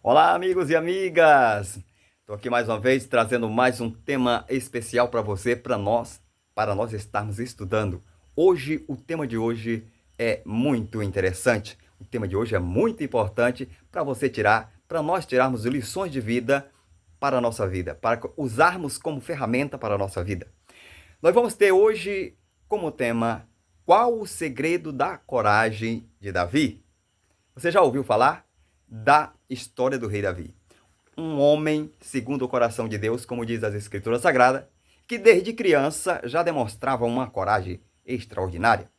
Olá, amigos e amigas! Estou aqui mais uma vez trazendo mais um tema especial para você, para nós estarmos estudando. Hoje, o tema de hoje é muito interessante. O tema de hoje é muito importante para nós tirarmos lições de vida para a nossa vida, para usarmos como ferramenta para a nossa vida. Nós vamos ter hoje como tema: qual o segredo da coragem de Davi? Você já ouviu falar da história do rei Davi? Um homem segundo o coração de Deus, como diz as Escrituras Sagradas, que desde criança já demonstrava uma coragem extraordinária.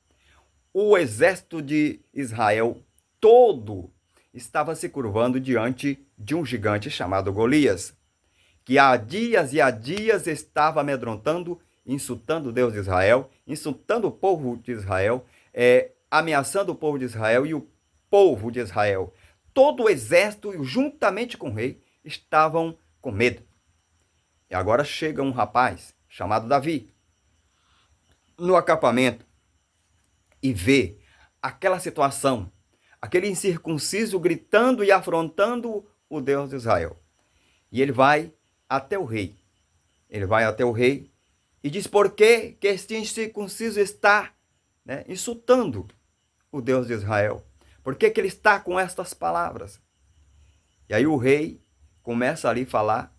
O exército de Israel todo estava se curvando diante de um gigante chamado Golias, que há dias e há dias estava amedrontando, insultando Deus de Israel, insultando o povo de Israel, ameaçando o povo de Israel e o povo de Israel. Todo o exército, juntamente com o rei, estavam com medo. E agora chega um rapaz chamado Davi no acampamento e vê aquela situação, aquele incircunciso gritando e afrontando o Deus de Israel. E ele vai até o rei. Ele vai até o rei e diz: por que este incircunciso está, insultando o Deus de Israel? Por que ele está com estas palavras? E aí o rei começa ali a falar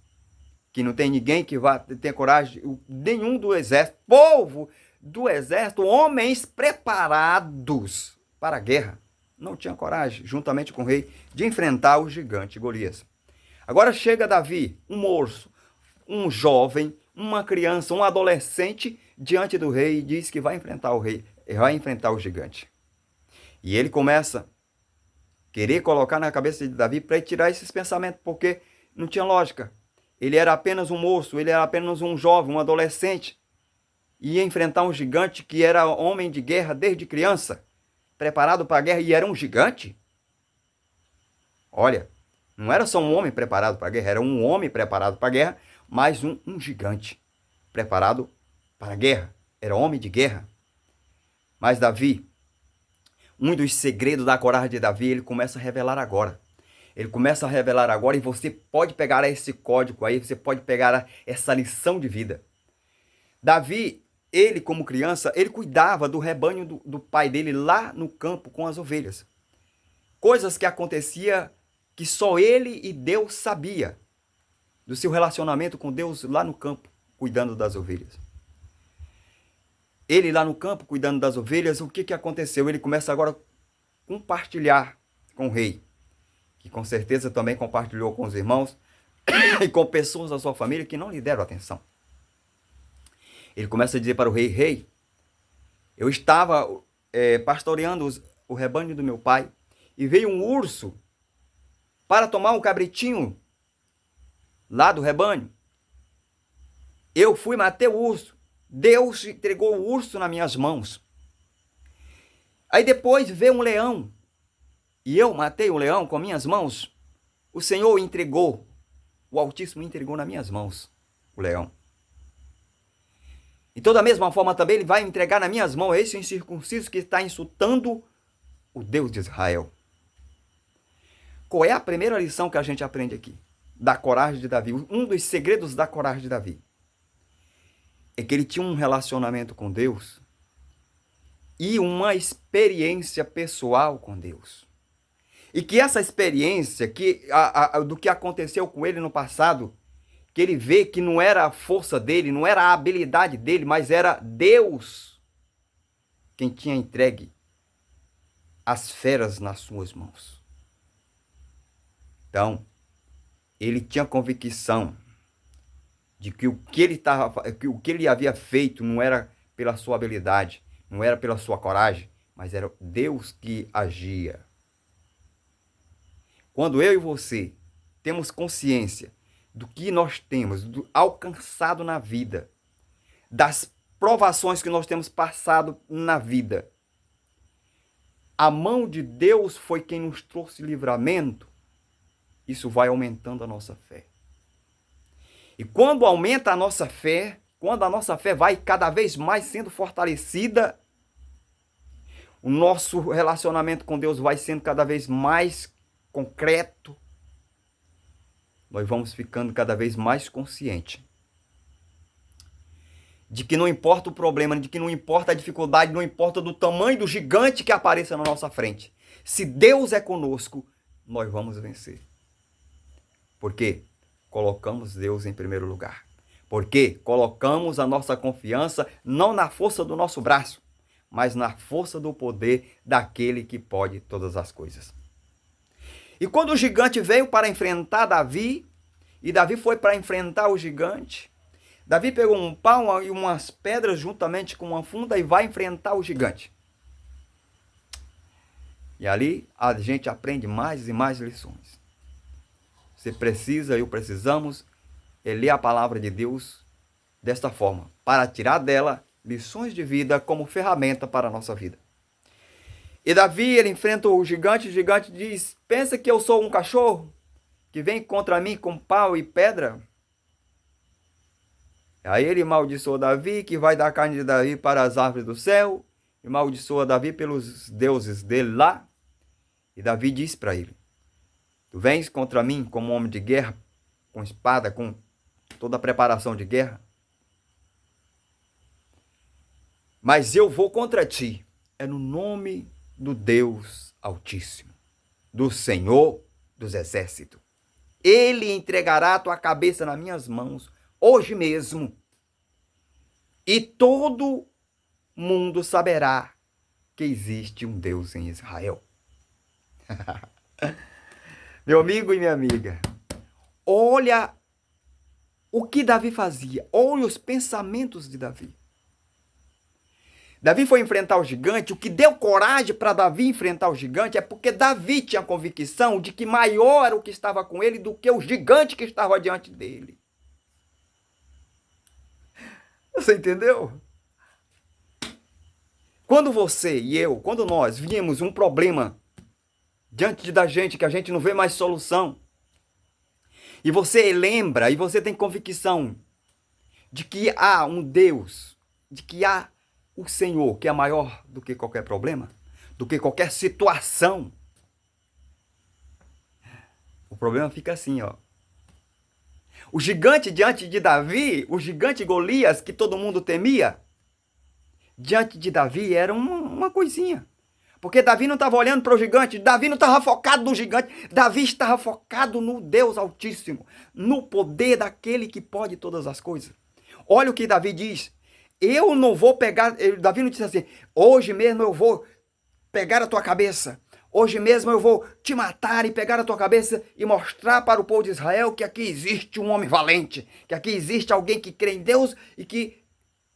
que não tem ninguém que vá ter coragem, nenhum do exército, povo do exército, homens preparados para a guerra, não tinha coragem, juntamente com o rei, de enfrentar o gigante Golias. Agora chega Davi, um moço, um jovem, uma criança, um adolescente, diante do rei e diz que vai enfrentar o rei, vai enfrentar o gigante. E ele começa a querer colocar na cabeça de Davi para tirar esses pensamentos, porque não tinha lógica. Ele era apenas um moço, ele era apenas um jovem, um adolescente. Ia enfrentar um gigante que era homem de guerra desde criança, preparado para a guerra, e era um gigante. Olha, não era só um homem preparado para a guerra, era um homem preparado para a guerra, mas um gigante preparado para a guerra. Era homem de guerra. Mas Davi, um dos segredos da coragem de Davi, ele começa a revelar agora. Ele começa a revelar agora e você pode pegar esse código aí, você pode pegar essa lição de vida. Davi, ele como criança, ele cuidava do rebanho do pai dele lá no campo com as ovelhas. Coisas que acontecia que só ele e Deus sabia. Do seu relacionamento com Deus lá no campo, cuidando das ovelhas. Ele lá no campo, cuidando das ovelhas, o que aconteceu? Ele começa agora a compartilhar com o rei, que com certeza também compartilhou com os irmãos e com pessoas da sua família que não lhe deram atenção. Ele começa a dizer para o rei: rei, eu estava pastoreando o rebanho do meu pai e veio um urso para tomar um cabritinho lá do rebanho. Eu fui matar o urso. Deus entregou o urso nas minhas mãos. Aí depois veio um leão e eu matei o leão com minhas mãos. O Senhor entregou, o Altíssimo entregou nas minhas mãos o leão. E da mesma forma também ele vai entregar nas minhas mãos esse incircunciso que está insultando o Deus de Israel. Qual é a primeira lição que a gente aprende aqui? Da coragem de Davi. Um dos segredos da coragem de Davi é que ele tinha um relacionamento com Deus e uma experiência pessoal com Deus. E que essa experiência do que aconteceu com ele no passado, que ele vê que não era a força dele, não era a habilidade dele, mas era Deus quem tinha entregue as feras nas suas mãos. Então, ele tinha convicção de que o que ele havia feito não era pela sua habilidade, não era pela sua coragem, mas era Deus que agia. Quando eu e você temos consciência do que nós temos alcançado na vida, das provações que nós temos passado na vida, a mão de Deus foi quem nos trouxe livramento, isso vai aumentando a nossa fé. E quando aumenta a nossa fé, quando a nossa fé vai cada vez mais sendo fortalecida, o nosso relacionamento com Deus vai sendo cada vez mais concreto, nós vamos ficando cada vez mais conscientes de que não importa o problema, de que não importa a dificuldade, não importa do tamanho do gigante que apareça na nossa frente. Se Deus é conosco, nós vamos vencer. Por quê? Colocamos Deus em primeiro lugar. Porque colocamos a nossa confiança não na força do nosso braço, mas na força do poder daquele que pode todas as coisas. E quando o gigante veio para enfrentar Davi, e Davi foi para enfrentar o gigante, Davi pegou um pau e umas pedras juntamente com uma funda e vai enfrentar o gigante. E ali a gente aprende mais e mais lições. Você precisa, eu precisamos, ler a palavra de Deus desta forma, para tirar dela lições de vida como ferramenta para a nossa vida. E Davi, ele enfrenta o gigante diz, pensa que eu sou um cachorro que vem contra mim com pau e pedra? Aí ele amaldiçoa Davi, que vai dar carne de Davi para as árvores do céu, e amaldiçoa Davi pelos deuses dele lá. E Davi diz para ele, tu vens contra mim como homem de guerra, com espada, com toda a preparação de guerra? Mas eu vou contra ti, é no nome do Deus Altíssimo, do Senhor dos Exércitos. Ele entregará a tua cabeça nas minhas mãos, hoje mesmo, e todo mundo saberá que existe um Deus em Israel. Meu amigo e minha amiga, olha o que Davi fazia, olha os pensamentos de Davi. Davi foi enfrentar o gigante, o que deu coragem para Davi enfrentar o gigante é porque Davi tinha a convicção de que maior era o que estava com ele do que o gigante que estava diante dele. Você entendeu? Quando você e eu, quando nós vimos um problema diante da gente, que a gente não vê mais solução, e você lembra, e você tem convicção de que há um Deus, de que há o Senhor, que é maior do que qualquer problema, do que qualquer situação, o problema fica assim, ó. O gigante diante de Davi, o gigante Golias, que todo mundo temia, diante de Davi era uma coisinha. Porque Davi não estava olhando para o gigante, Davi não estava focado no gigante, Davi estava focado no Deus Altíssimo, no poder daquele que pode todas as coisas. Olha o que Davi diz, eu não vou pegar, Davi não disse assim, hoje mesmo eu vou pegar a tua cabeça, hoje mesmo eu vou te matar e pegar a tua cabeça e mostrar para o povo de Israel que aqui existe um homem valente, que aqui existe alguém que crê em Deus e que...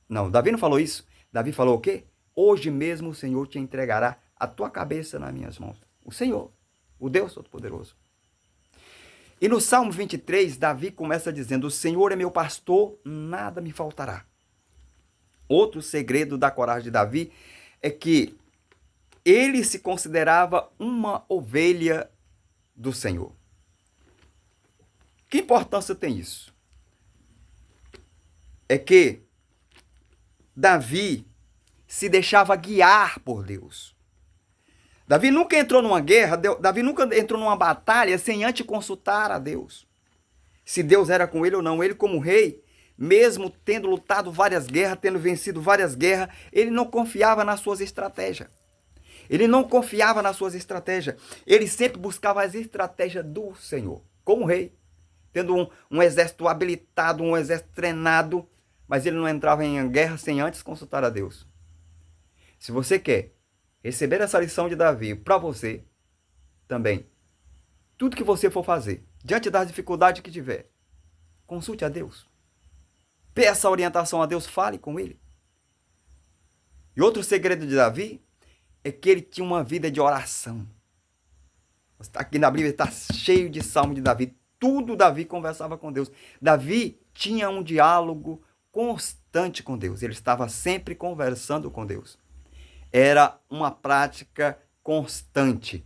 Não, Davi não falou isso. Davi falou o quê? Hoje mesmo o Senhor te entregará a tua cabeça nas minhas mãos. O Senhor, o Deus Todo-Poderoso. E no Salmo 23, Davi começa dizendo, o Senhor é meu pastor, nada me faltará. Outro segredo da coragem de Davi é que ele se considerava uma ovelha do Senhor. Que importância tem isso? É que Davi se deixava guiar por Deus. Davi nunca entrou numa guerra, Davi nunca entrou numa batalha sem antes consultar a Deus. Se Deus era com ele ou não. Ele como rei, mesmo tendo lutado várias guerras, tendo vencido várias guerras, ele não confiava nas suas estratégias. Ele não confiava nas suas estratégias. Ele sempre buscava as estratégias do Senhor. Como rei, tendo um exército habilitado, um exército treinado, mas ele não entrava em guerra sem antes consultar a Deus. Se você quer receber essa lição de Davi para você também, tudo que você for fazer, diante das dificuldades que tiver, consulte a Deus. Peça orientação a Deus, fale com Ele. E outro segredo de Davi é que ele tinha uma vida de oração. Aqui na Bíblia está cheio de salmo de Davi. Tudo Davi conversava com Deus. Davi tinha um diálogo constante com Deus. Ele estava sempre conversando com Deus. Era uma prática constante.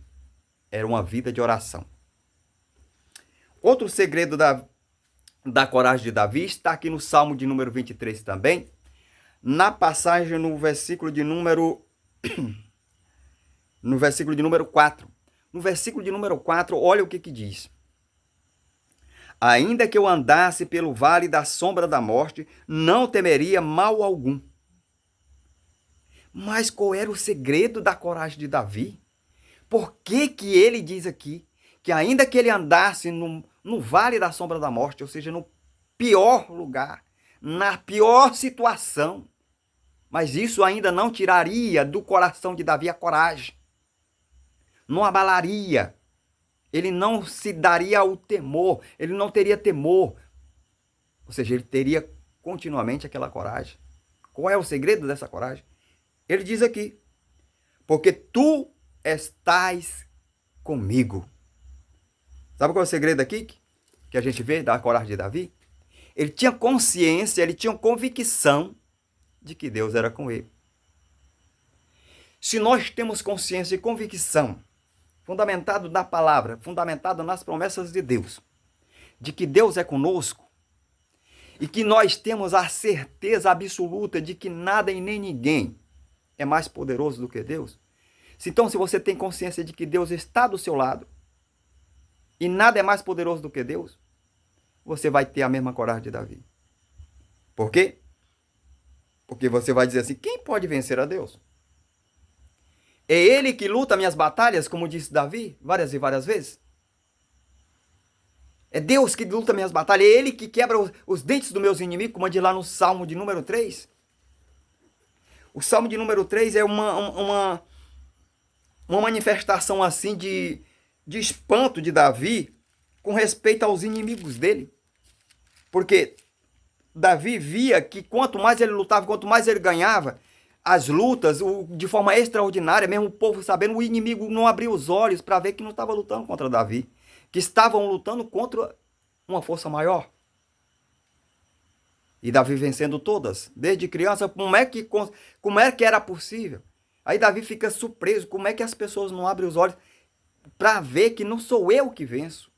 Era uma vida de oração. Outro segredo da coragem de Davi está aqui no Salmo de número 23 também. Na passagem no versículo de número 4. No versículo de número 4, olha o que diz. Ainda que eu andasse pelo vale da sombra da morte, não temeria mal algum. Mas qual era o segredo da coragem de Davi? Por que que ele diz aqui que ainda que ele andasse no vale da sombra da morte, ou seja, no pior lugar, na pior situação, mas isso ainda não tiraria do coração de Davi a coragem. Não abalaria. Ele não se daria ao temor, ele não teria temor. Ou seja, ele teria continuamente aquela coragem. Qual é o segredo dessa coragem? Ele diz aqui: porque tu estás comigo. Sabe qual é o segredo aqui que a gente vê da coragem de Davi? Ele tinha consciência, ele tinha convicção de que Deus era com ele. Se nós temos consciência e convicção, fundamentado na palavra, fundamentado nas promessas de Deus, de que Deus é conosco, e que nós temos a certeza absoluta de que nada e nem ninguém é mais poderoso do que Deus. Então, se você tem consciência de que Deus está do seu lado, e nada é mais poderoso do que Deus, você vai ter a mesma coragem de Davi. Por quê? Porque você vai dizer assim: quem pode vencer a Deus? É Ele que luta minhas batalhas, como disse Davi várias e várias vezes. É Deus que luta minhas batalhas. É Ele que quebra os dentes dos meus inimigos, como diz lá no Salmo de número 3. O Salmo de número 3 é uma manifestação assim de espanto de Davi com respeito aos inimigos dele. Porque Davi via que quanto mais ele lutava, quanto mais ele ganhava as lutas, de forma extraordinária, mesmo o povo sabendo, o inimigo não abria os olhos para ver que não estava lutando contra Davi, que estavam lutando contra uma força maior. E Davi vencendo todas, desde criança, como é que era possível? Aí Davi fica surpreso, como é que as pessoas não abrem os olhos para ver que não sou eu que venço?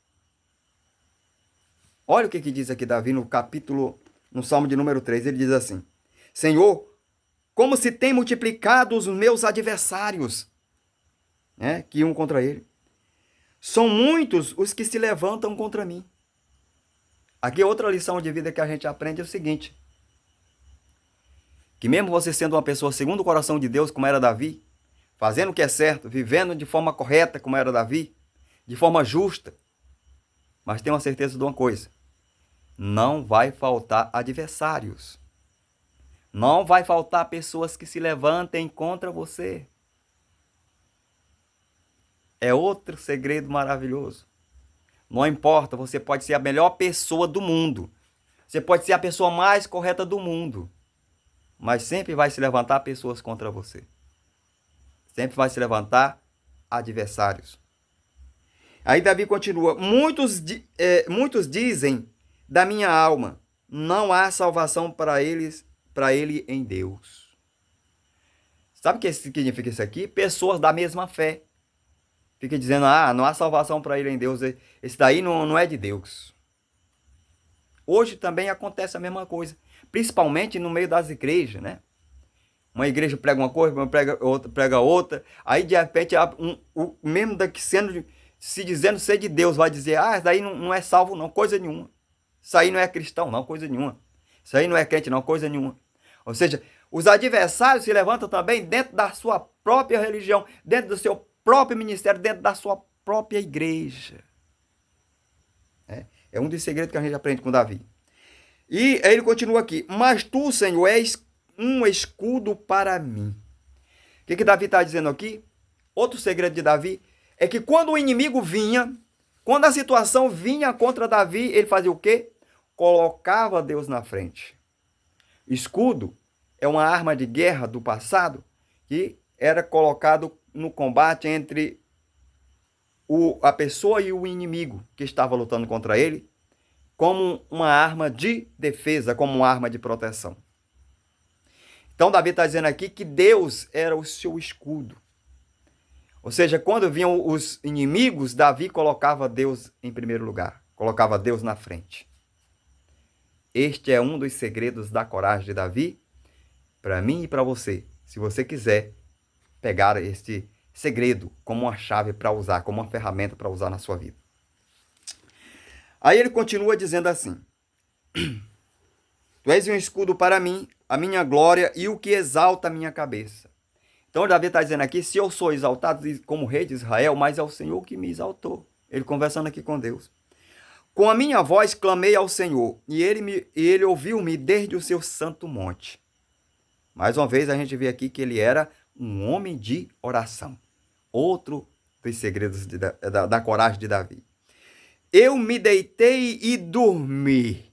Olha o que diz aqui Davi no Salmo de número 3, ele diz assim: Senhor, como se tem multiplicado os meus adversários, né, que iam contra ele. São muitos os que se levantam contra mim. Aqui outra lição de vida que a gente aprende é o seguinte: que mesmo você sendo uma pessoa segundo o coração de Deus, como era Davi, fazendo o que é certo, vivendo de forma correta, como era Davi, de forma justa, mas tenha uma certeza de uma coisa: não vai faltar adversários. Não vai faltar pessoas que se levantem contra você. É outro segredo maravilhoso. Não importa, você pode ser a melhor pessoa do mundo. Você pode ser a pessoa mais correta do mundo. Mas sempre vai se levantar pessoas contra você. Sempre vai se levantar adversários. Aí Davi continua: muitos dizem da minha alma, não há salvação para ele em Deus. Sabe o que significa isso aqui? Pessoas da mesma fé. Fica dizendo: não há salvação para ele em Deus. Esse daí não é de Deus. Hoje também acontece a mesma coisa. Principalmente no meio das igrejas, né? Uma igreja prega uma coisa, uma prega outra. Aí de repente o mesmo daqui se dizendo ser de Deus vai dizer: isso daí não é salvo não, coisa nenhuma. Isso aí não é cristão não, coisa nenhuma. Isso aí não é crente não, coisa nenhuma. Ou seja, os adversários se levantam também dentro da sua própria religião, dentro do seu próprio ministério, dentro da sua própria igreja. É um dos segredos que a gente aprende com Davi. E aí ele continua aqui: mas tu, Senhor, és um escudo para mim. O que Davi está dizendo aqui? Outro segredo de Davi é que quando o inimigo vinha, quando a situação vinha contra Davi, ele fazia o quê? Colocava Deus na frente. Escudo é uma arma de guerra do passado que era colocado no combate entre a pessoa e o inimigo que estava lutando contra ele, como uma arma de defesa, como uma arma de proteção. Então Davi está dizendo aqui que Deus era o seu escudo. Ou seja, quando vinham os inimigos, Davi colocava Deus em primeiro lugar, colocava Deus na frente. Este é um dos segredos da coragem de Davi, para mim e para você, se você quiser pegar este segredo como uma chave para usar, como uma ferramenta para usar na sua vida. Aí ele continua dizendo assim: Tu és um escudo para mim, a minha glória e o que exalta a minha cabeça. Então Davi está dizendo aqui, se eu sou exaltado como rei de Israel, mas é o Senhor que me exaltou. Ele conversando aqui com Deus. Com a minha voz clamei ao Senhor, e ele ouviu-me desde o seu santo monte. Mais uma vez a gente vê aqui que ele era um homem de oração. Outro dos segredos da coragem de Davi. Eu me deitei e dormi.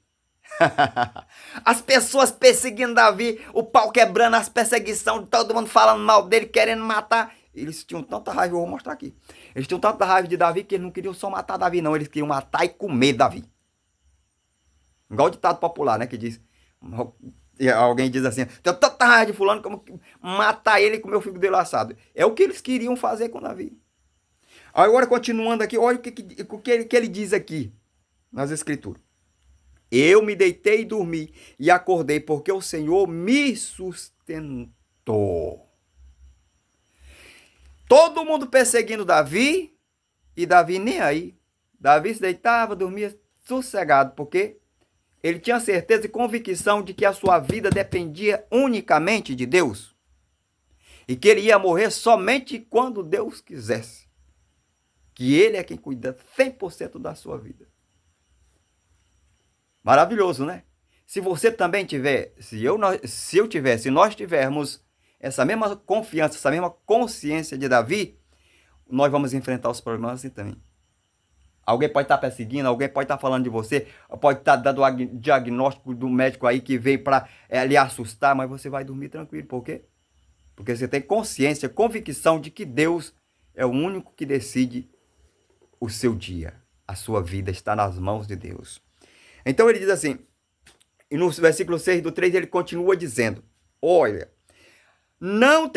As pessoas perseguindo Davi, o pau quebrando, as perseguições, todo mundo falando mal dele, querendo matar. Eles tinham tanta raiva, eu vou mostrar aqui. Eles tinham tanta raiva de Davi que eles não queriam só matar Davi, não. Eles queriam matar e comer Davi. Igual o ditado popular, né? Que diz. Alguém diz assim: tenho tanta raiva de fulano como matar ele e comer o figo dele assado. É o que eles queriam fazer com Davi. Agora, continuando aqui, olha o que ele diz aqui nas Escrituras. Eu me deitei e dormi e acordei porque o Senhor me sustentou. Todo mundo perseguindo Davi e Davi nem aí. Davi se deitava, dormia sossegado, porque ele tinha certeza e convicção de que a sua vida dependia unicamente de Deus. E que ele ia morrer somente quando Deus quisesse. Que ele é quem cuida 100% da sua vida. Maravilhoso, né? Se você também tiver, se nós tivermos essa mesma confiança, essa mesma consciência de Davi, nós vamos enfrentar os problemas assim também. Alguém pode estar perseguindo, alguém pode estar falando de você, pode estar dando o diagnóstico do médico aí que veio para lhe assustar, mas você vai dormir tranquilo. Por quê? Porque você tem consciência, convicção de que Deus é o único que decide o seu dia. A sua vida está nas mãos de Deus. Então ele diz assim, e no versículo 6 do 3 ele continua dizendo, olha, não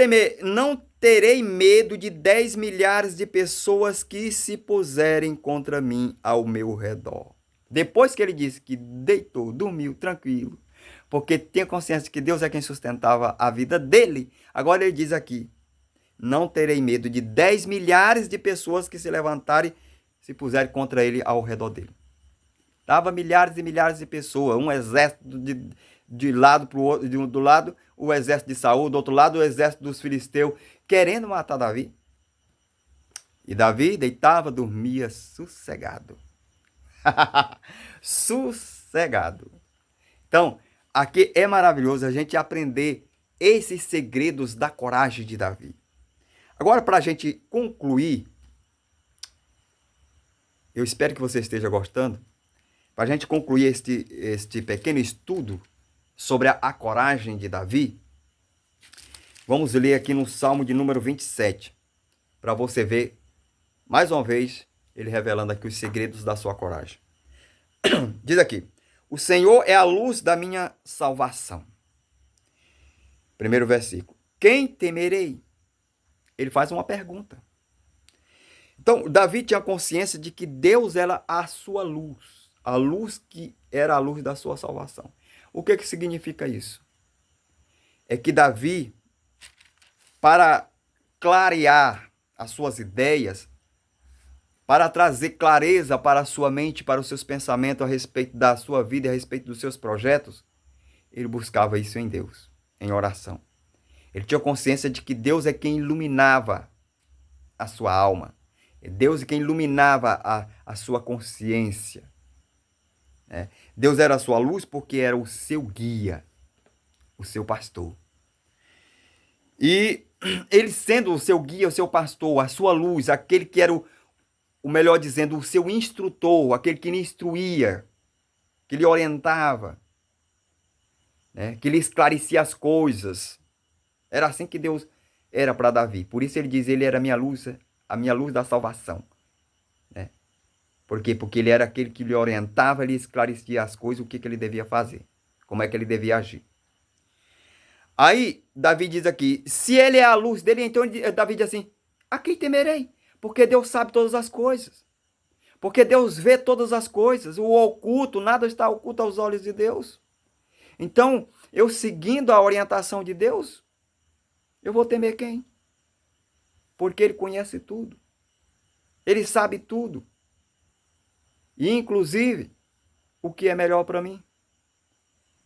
terei medo de 10 milhares de pessoas que se puserem contra mim ao meu redor. Depois que ele disse que deitou, dormiu tranquilo, porque tinha consciência de que Deus é quem sustentava a vida dele, agora ele diz aqui, não terei medo de 10 milhares de pessoas que se levantarem, se puserem contra ele ao redor dele. Tava milhares e milhares de pessoas, um exército de lado pro outro, do lado o exército de Saul, do outro lado o exército dos filisteus, querendo matar Davi. E Davi deitava, dormia sossegado. Sossegado. Então, aqui é maravilhoso a gente aprender esses segredos da coragem de Davi. Agora, para a gente concluir, eu espero que você esteja gostando. Para a gente concluir este pequeno estudo sobre a coragem de Davi, vamos ler aqui no Salmo de número 27, para você ver, mais uma vez, ele revelando aqui os segredos da sua coragem. Diz aqui, o Senhor é a luz da minha salvação. Primeiro versículo, quem temerei? Ele faz uma pergunta. Então, Davi tinha consciência de que Deus era a sua luz. A luz que era a luz da sua salvação. O que significa isso? É que Davi, para clarear as suas ideias, para trazer clareza para a sua mente, para os seus pensamentos a respeito da sua vida, a respeito dos seus projetos, ele buscava isso em Deus, em oração. Ele tinha consciência de que Deus é quem iluminava a sua alma. Deus é quem iluminava a sua consciência. Deus era a sua luz porque era o seu guia, o seu pastor. E ele sendo o seu guia, o seu pastor, a sua luz, aquele que era o melhor dizendo, o seu instrutor, aquele que lhe instruía, que lhe orientava, que lhe esclarecia as coisas. Era assim que Deus era para Davi. Por isso ele diz, ele era a minha luz da salvação. Por quê? Porque ele era aquele que lhe orientava, lhe esclarecia as coisas, o que ele devia fazer, como é que ele devia agir. Aí, Davi diz aqui, se ele é a luz dele, então Davi diz assim, a quem temerei? Porque Deus sabe todas as coisas. Porque Deus vê todas as coisas. O oculto, nada está oculto aos olhos de Deus. Então, eu seguindo a orientação de Deus, eu vou temer quem? Porque Ele conhece tudo. Ele sabe tudo. e inclusive o que é melhor para mim.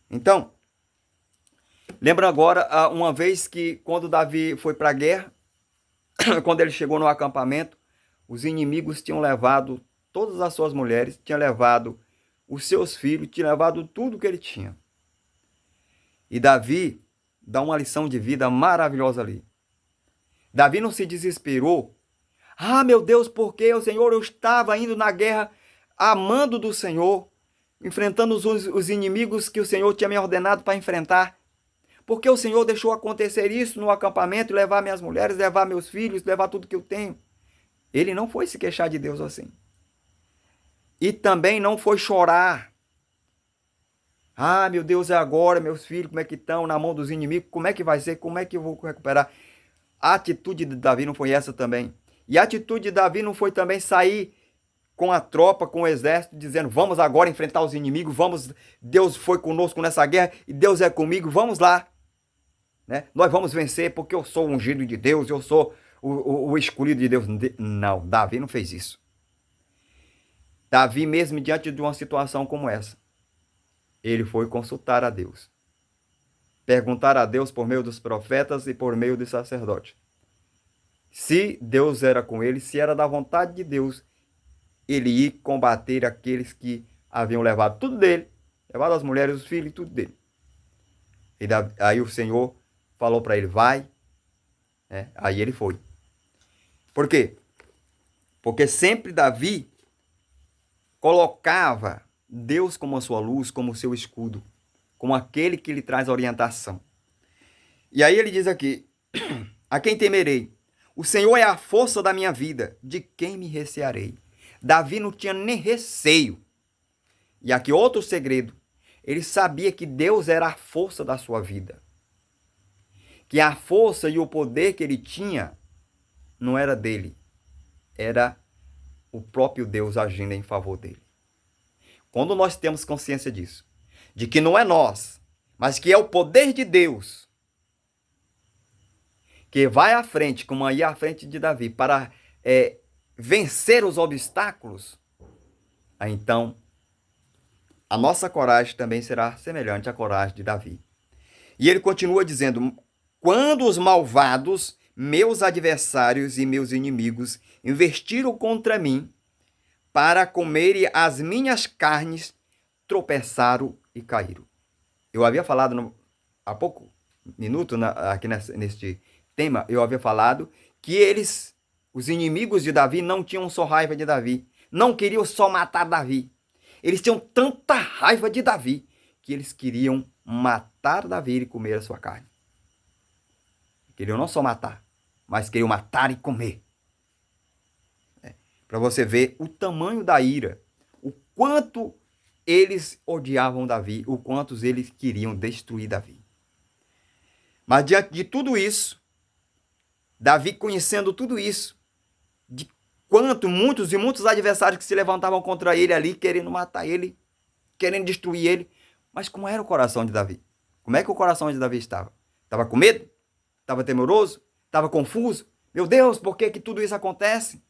Então, lembra agora uma vez que quando Davi foi para a guerra, quando ele chegou no acampamento, os inimigos tinham levado todas as suas mulheres, tinham levado os seus filhos, tinham levado tudo que ele tinha. E Davi dá uma lição de vida maravilhosa ali. Davi não se desesperou. Ah, meu Deus, porque o Senhor, eu estava indo na guerra amando do Senhor, enfrentando os inimigos que o Senhor tinha me ordenado para enfrentar. Porque o Senhor deixou acontecer isso no acampamento, levar minhas mulheres, levar meus filhos, levar tudo que eu tenho. Ele não foi se queixar de Deus assim. E também não foi chorar. Ah, meu Deus, é agora, meus filhos, como é que estão na mão dos inimigos? Como é que vai ser? Como é que eu vou recuperar? A atitude de Davi não foi essa também. E a atitude de Davi não foi também sair com a tropa, com o exército, dizendo, vamos agora enfrentar os inimigos, vamos, Deus foi conosco nessa guerra e Deus é comigo, vamos lá. Né? Nós vamos vencer porque eu sou o ungido de Deus, eu sou o escolhido de Deus. Não, Davi não fez isso. Davi, mesmo diante de uma situação como essa, ele foi consultar a Deus. Perguntar a Deus por meio dos profetas e por meio dos sacerdotes. Se Deus era com ele, se era da vontade de Deus, ele ia combater aqueles que haviam levado tudo dele, levado as mulheres, os filhos, tudo dele. E aí o Senhor falou para ele, vai. Aí ele foi. Por quê? Porque sempre Davi colocava Deus como a sua luz, como o seu escudo, como aquele que lhe traz orientação. E aí ele diz aqui, a quem temerei? O Senhor é a força da minha vida, de quem me recearei? Davi não tinha nem receio. E aqui outro segredo, ele sabia que Deus era a força da sua vida. Que a força e o poder que ele tinha não era dele, era o próprio Deus agindo em favor dele. Quando nós temos consciência disso, de que não é nós, mas que é o poder de Deus que vai à frente, como aí à frente de Davi, para vencer os obstáculos, aí então a nossa coragem também será semelhante à coragem de Davi. E ele continua dizendo, quando os malvados, meus adversários e meus inimigos, investiram contra mim para comerem as minhas carnes, tropeçaram e caíram. Eu havia falado há pouco minuto aqui neste tema, eu havia falado que eles, os inimigos de Davi, não tinham só raiva de Davi, não queriam só matar Davi. Eles tinham tanta raiva de Davi que eles queriam matar Davi e comer a sua carne. Queriam não só matar, mas queriam matar e comer. Para você ver o tamanho da ira, o quanto eles odiavam Davi, o quanto eles queriam destruir Davi. Mas diante de tudo isso, Davi conhecendo tudo isso, de quanto muitos e muitos adversários que se levantavam contra ele ali, querendo matar ele, querendo destruir ele. Mas como era o coração de Davi? Como é que o coração de Davi estava? Estava com medo? Estava temeroso? Estava confuso? Meu Deus, por que tudo isso acontece?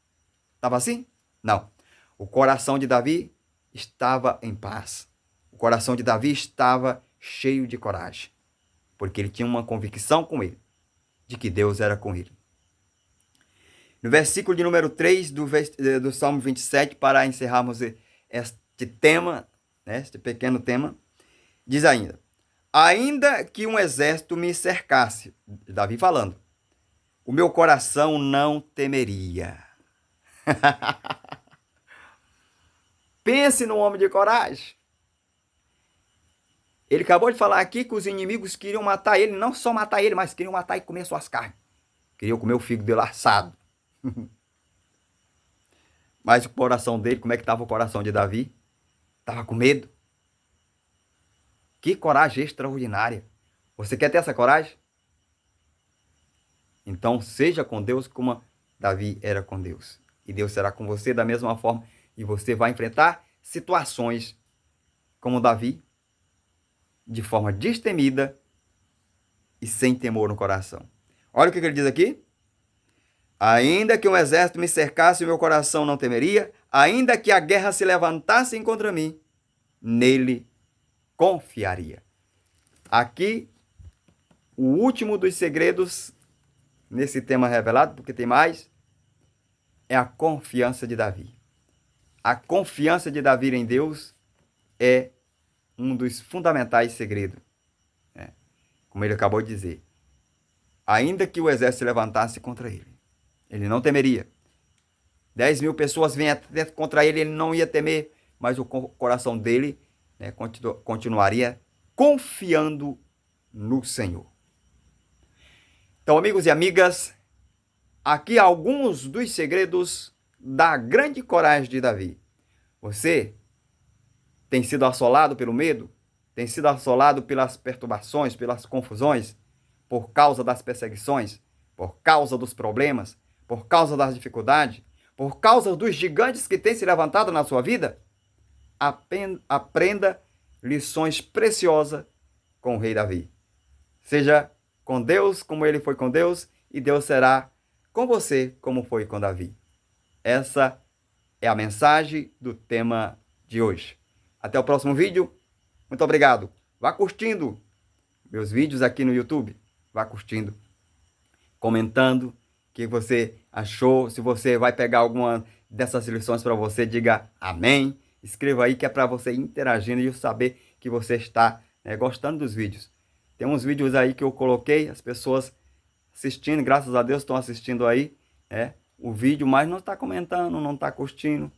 Estava assim? Não. O coração de Davi estava em paz. O coração de Davi estava cheio de coragem. Porque ele tinha uma convicção com ele, de que Deus era com ele. No versículo de número 3 do Salmo 27, para encerrarmos este tema, este pequeno tema, diz ainda que um exército me cercasse, Davi falando, o meu coração não temeria. Pense num homem de coragem. Ele acabou de falar aqui que os inimigos queriam matar ele, não só matar ele, mas queriam matar e comer suas carnes. Queriam comer o fígado dele assado. Mas o coração dele, como é que estava o coração de Davi? Estava com medo. Que coragem extraordinária. Você quer ter essa coragem? Então seja com Deus como Davi era com Deus. E Deus será com você da mesma forma. E você vai enfrentar situações como Davi, de forma destemida e sem temor no coração. Olha o que ele diz aqui. Ainda que um exército me cercasse, o meu coração não temeria. ainda que a guerra se levantasse contra mim, nele confiaria. Aqui, o último dos segredos nesse tema revelado, porque tem mais, é a confiança de Davi. A confiança de Davi em Deus é um dos fundamentais segredos. Como ele acabou de dizer. Ainda que o exército se levantasse contra ele, ele não temeria. 10.000 pessoas vêm contra ele, ele não ia temer, mas o coração dele, né, continuaria confiando no Senhor. Então, amigos e amigas, aqui alguns dos segredos da grande coragem de Davi. Você tem sido assolado pelo medo? Tem sido assolado pelas perturbações, pelas confusões, por causa das perseguições, por causa dos problemas, por causa das dificuldades, por causa dos gigantes que têm se levantado na sua vida? Aprenda lições preciosas com o rei Davi. Seja com Deus como ele foi com Deus, e Deus será com você como foi com Davi. Essa é a mensagem do tema de hoje. Até o próximo vídeo. Muito obrigado. Vá curtindo meus vídeos aqui no YouTube. Vá curtindo, comentando o que você achou. Se você vai pegar alguma dessas lições para você, diga amém. Escreva aí que é para você ir interagindo e eu saber que você está gostando dos vídeos. Tem uns vídeos aí que eu coloquei, as pessoas assistindo, graças a Deus estão assistindo aí, o vídeo, mas não está comentando, não está curtindo.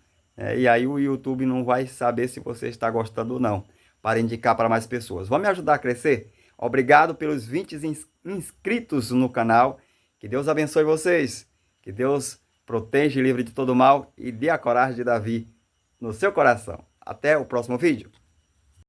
E aí o YouTube não vai saber se você está gostando ou não, para indicar para mais pessoas. Vão me ajudar a crescer? Obrigado pelos 20 inscritos no canal. Que Deus abençoe vocês. Que Deus proteja e livre de todo mal e dê a coragem de Davi no seu coração. Até o próximo vídeo.